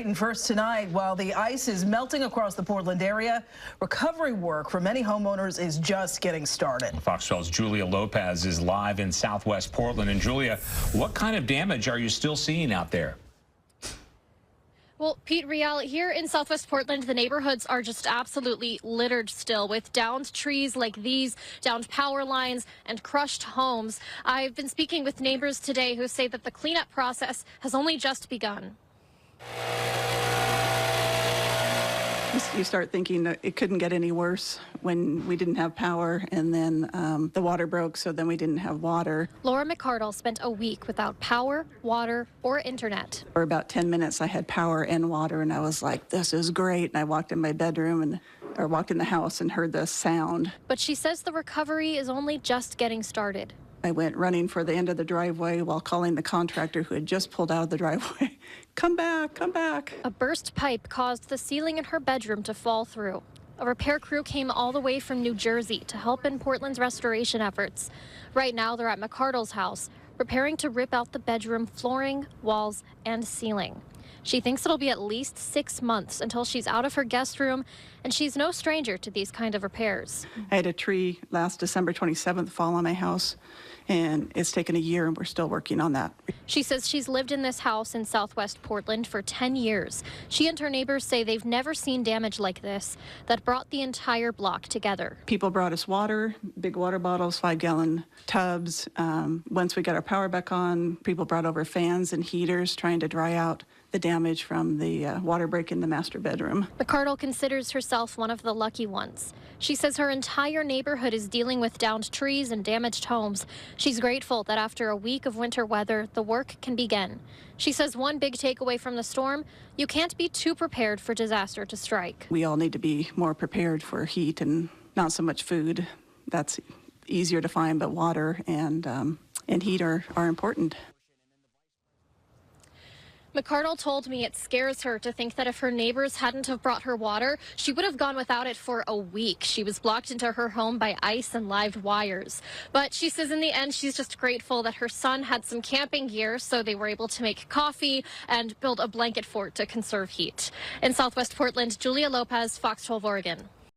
And first tonight, while the ice is melting across the Portland area, recovery work for many homeowners is just getting started. Fox 12's Julia Lopez is live in southwest Portland. And Julia, what kind of damage are you still seeing out there? Well, Pete, Rial, here in southwest Portland, the neighborhoods are just absolutely littered still with downed trees like these, downed power lines, and crushed homes. I've been speaking with neighbors today who say that the cleanup process has only just begun. You start thinking that it couldn't get any worse when we didn't have power, and then the water broke, so then we didn't have water. Laura McCardle spent a week without power, water, or internet. For about 10 minutes, I had power and water, and I was like, this is great. And I walked in my bedroom or walked in the house and heard the sound. But she says the recovery is only just getting started. I went running for the end of the driveway while calling the contractor who had just pulled out of the driveway. Come back, come back. A burst pipe caused the ceiling in her bedroom to fall through. A repair crew came all the way from New Jersey to help in Portland's restoration efforts. Right now, they're at McCardle's house, preparing to rip out the bedroom flooring, walls, and ceiling. She thinks it'll be at least 6 months until she's out of her guest room, and she's no stranger to these kind of repairs. I had a tree last December 27th fall on my house, and it's taken a year, and we're still working on that. She says she's lived in this house in southwest Portland for 10 years. She and her neighbors say they've never seen damage like this that brought the entire block together. People brought us water, big water bottles, 5-gallon tubs. Once we got our power back on, people brought over fans and heaters trying to dry out the damage from the water break in the master bedroom. McCardle considers herself one of the lucky ones. She says her entire neighborhood is dealing with downed trees and damaged homes. She's grateful that after a week of winter weather, the work can begin. She says one big takeaway from the storm, you can't be too prepared for disaster to strike. We all need to be more prepared for heat and not so much food. That's easier to find, but water and heat are important. McCardle told me it scares her to think that if her neighbors hadn't have brought her water, she would have gone without it for a week. She was blocked into her home by ice and live wires. But she says in the end, she's just grateful that her son had some camping gear, so they were able to make coffee and build a blanket fort to conserve heat. In southwest Portland, Julia Lopez, Fox 12 Oregon.